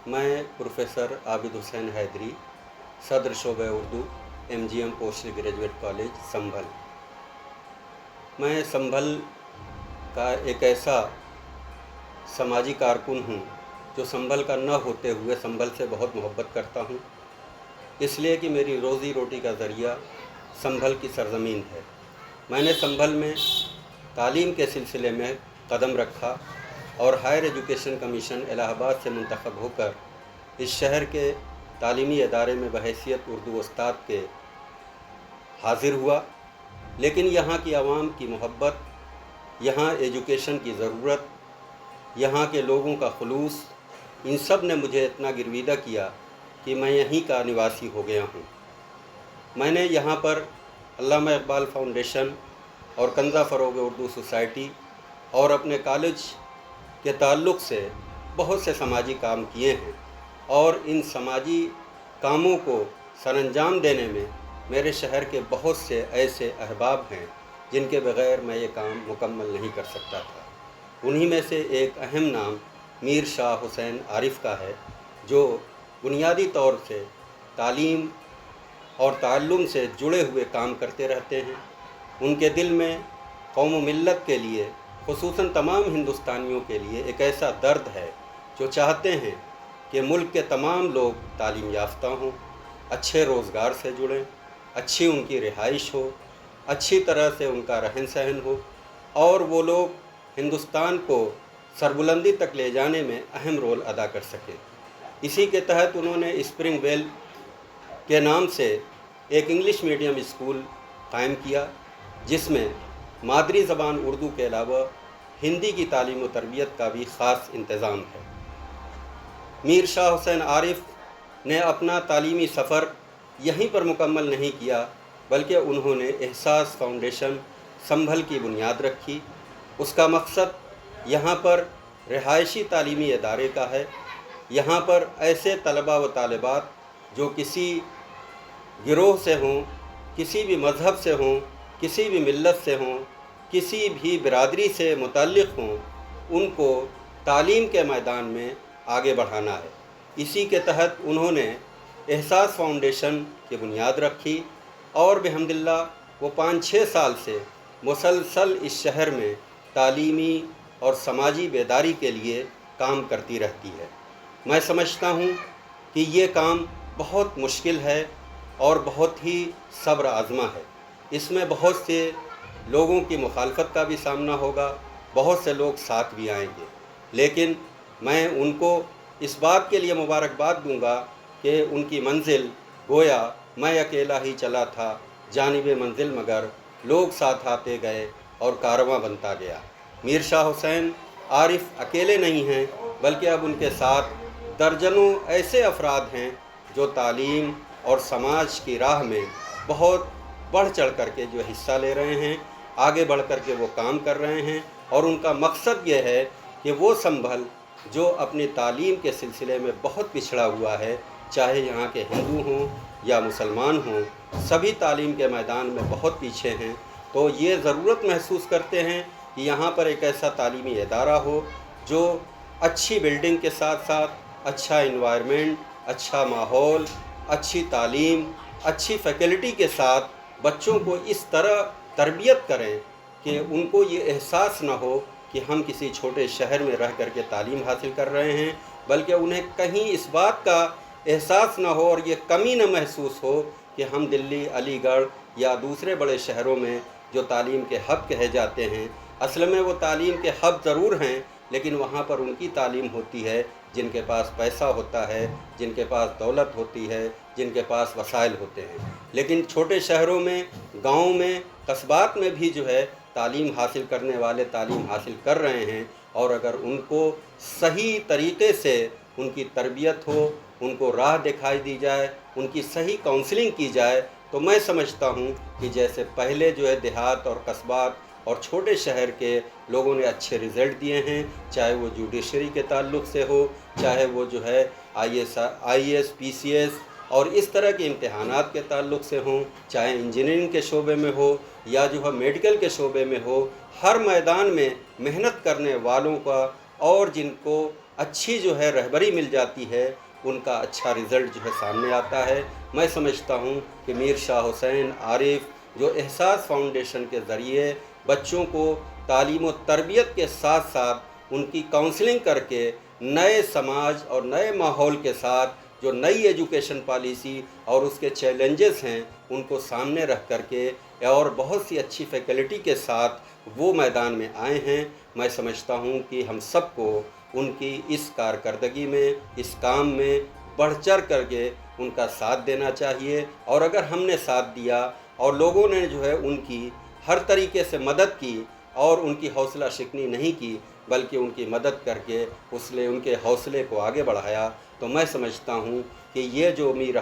मैं प्रोफेसर आबिद हुसैन हैदरी, सदर शोबे Urdu, MGM post graduate college Sambhal. मैं संभल का एक ऐसा समाजी कारकुन हूँ जो संभल का न होते हुए संभल से बहुत मोहब्बत करता हूँ, इसलिए कि मेरी रोज़ी रोटी का ज़रिया संभल की सरज़मीन है। मैंने संभल में तालीम के सिलसिले में कदम रखा और हायर एजुकेशन कमीशन इलाहाबाद से मुंतखब होकर इस शहर के तालीमी इदारे में बहैसियत उर्दू उस्ताद के हाज़िर हुआ। लेकिन यहाँ की आवाम की मोहब्बत, यहाँ एजुकेशन की ज़रूरत, यहाँ के लोगों का खुलूस, इन सब ने मुझे इतना गिरविदा किया कि मैं यहीं का निवासी हो गया हूँ। मैंने यहाँ पर अल्लामा इकबाल फाउंडेशन और कंज़ा फ़रोग़ उर्दू सोसाइटी और अपने कॉलेज के ताल्लुक़ से बहुत से समाजी काम किए हैं और इन समाजी कामों को सरअंजाम देने में मेरे शहर के बहुत से ऐसे अहबाब हैं जिनके बग़ैर मैं ये काम मुकम्मल नहीं कर सकता था। उन्हीं में से एक अहम नाम मीर शाह हुसैन आरिफ़ का है, जो बुनियादी तौर से तालीम और ताल्लुम से जुड़े हुए काम करते रहते हैं। उनके दिल में कौम मिल्लत के लिए, खुसूसन तमाम हिंदुस्तानियों के लिए एक ऐसा दर्द है जो चाहते हैं कि मुल्क के तमाम लोग तालीम याफ्ता हों, अच्छे रोज़गार से जुड़ें, अच्छी उनकी रिहाइश हो, अच्छी तरह से उनका रहन सहन हो और वो लोग हिंदुस्तान को सरबुलंदी तक ले जाने में अहम रोल अदा कर सकें। इसी के तहत उन्होंने स्प्रिंग वेल के नाम से एक इंग्लिश मीडियम स्कूल कायम किया, जिसमें मादरी ज़बान उर्दू के अलावा हिंदी की तालीम व तरबियत का भी ख़ास इंतज़ाम है। मीर शाह हुसैन आरिफ़ ने अपना तालीमी सफ़र यहीं पर मुकम्मल नहीं किया, बल्कि उन्होंने एहसास फाउंडेशन संभल की बुनियाद रखी। उसका मकसद यहाँ पर रिहायशी तालीमी इदारे का है। यहाँ पर ऐसे तलबा व तालिबात जो किसी गिरोह से हों, किसी भी मज़हब से हों, किसी भी मिल्लत से हों, किसी भी बिरादरी से मुतल्लिक़ हों, उनको तालीम के मैदान में आगे बढ़ाना है। इसी के तहत उन्होंने एहसास फाउंडेशन की बुनियाद रखी और बिहम्दिल्लाह वो 5-6 साल से मुसलसल इस शहर में तालीमी और समाजी बेदारी के लिए काम करती रहती है। मैं समझता हूँ कि ये काम बहुत मुश्किल है और बहुत ही सब्र आज़मा है। इसमें बहुत से लोगों की मुखालफत का भी सामना होगा, बहुत से लोग साथ भी आएंगे, लेकिन मैं उनको इस बात के लिए मुबारकबाद दूंगा कि उनकी मंजिल गोया मैं अकेला ही चला था, जानिबे मंजिल मगर लोग साथ आते गए और कारवां बनता गया। मीर शाह हुसैन आरिफ़ अकेले नहीं हैं, बल्कि अब उनके साथ दर्जनों ऐसे अफराद हैं जो तालीम और समाज की राह में बहुत बढ़ चढ़ कर के जो हिस्सा ले रहे हैं, आगे बढ़ कर के वो काम कर रहे हैं और उनका मकसद ये है कि वो संभल जो अपनी तालीम के सिलसिले में बहुत पिछड़ा हुआ है, चाहे यहाँ के हिंदू हों या मुसलमान हों, सभी तालीम के मैदान में बहुत पीछे हैं। तो ये ज़रूरत महसूस करते हैं कि यहाँ पर एक ऐसा तालीमी इदारा हो जो अच्छी बिल्डिंग के साथ साथ अच्छा इन्वायरमेंट, अच्छा माहौल, अच्छी तालीम, अच्छी फैकल्टी के साथ बच्चों को इस तरह तरबियत करें कि उनको ये एहसास ना हो कि हम किसी छोटे शहर में रह कर के तालीम हासिल कर रहे हैं, बल्कि उन्हें कहीं इस बात का एहसास ना हो और ये कमी न महसूस हो कि हम दिल्ली, अलीगढ़ या दूसरे बड़े शहरों में जो तालीम के हब कहे जाते हैं, असल में वो तालीम के हब ज़रूर हैं, लेकिन वहाँ पर उनकी तालीम होती है जिनके पास पैसा होता है, जिनके पास दौलत होती है, जिनके पास वसाइल होते हैं। लेकिन छोटे शहरों में, गाँव में, कस्बात में भी जो है तालीम हासिल करने वाले तालीम हासिल कर रहे हैं, और अगर उनको सही तरीक़े से उनकी तरबियत हो, उनको राह दिखाई दी जाए, उनकी सही काउंसलिंग की जाए, तो मैं समझता हूँ कि जैसे पहले जो है देहात और कस्बात और छोटे शहर के लोगों ने अच्छे रिज़ल्ट दिए हैं, चाहे वो जुडिशरी के ताल्लुक़ से हो, चाहे वो जो है IAS PCS और इस तरह के इम्तहानात के ताल्लुक़ से हों, चाहे इंजीनियरिंग के शोबे में हो या जो है मेडिकल के शोबे में हो, हर मैदान में मेहनत करने वालों का और जिनको اچھی جو ہے رہبری مل جاتی ہے، ان کا اچھا رزلٹ جو ہے سامنے آتا ہے۔ میں سمجھتا ہوں کہ میر شاہ حسین عارف جو احساس فاؤنڈیشن کے ذریعے بچوں کو تعلیم و تربیت کے ساتھ ساتھ ان کی کاؤنسلنگ کر کے نئے سماج اور نئے ماحول کے ساتھ جو نئی ایجوکیشن پالیسی اور اس کے چیلنجز ہیں ان کو سامنے رکھ کر کے اور بہت سی اچھی فیکلٹی کے ساتھ وہ میدان میں آئے ہیں، میں سمجھتا ہوں کہ ہم سب کو ان کی اس کارکردگی میں، اس کام میں بڑھ چڑھ کر کے ان کا ساتھ دینا چاہیے۔ اور اگر ہم نے ساتھ دیا اور لوگوں نے جو ہے ان کی ہر طریقے سے مدد کی اور ان کی حوصلہ شکنی نہیں کی بلکہ ان کی مدد کر کے ان کے حوصلے کو آگے بڑھایا، تو میں سمجھتا ہوں کہ یہ جو میر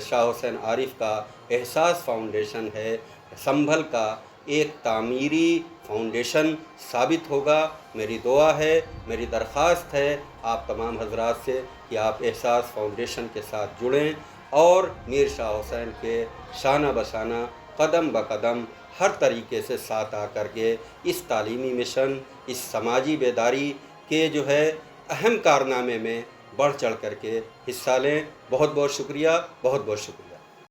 شاہ حسین عارف کا احساس فاؤنڈیشن ہے، سنبھل کا ایک تعمیری فاؤنڈیشن ثابت ہوگا۔ میری دعا ہے، میری درخواست ہے آپ تمام حضرات سے کہ آپ احساس فاؤنڈیشن کے ساتھ جڑیں اور میر شاہ حسین کے شانہ بشانہ قدم بقدم ہر طریقے سے ساتھ آ کر کے اس تعلیمی مشن، اس سماجی بیداری کے جو ہے اہم کارنامے میں بڑھ چڑھ کر کے حصہ لیں۔ بہت بہت شکریہ، بہت بہت شکریہ۔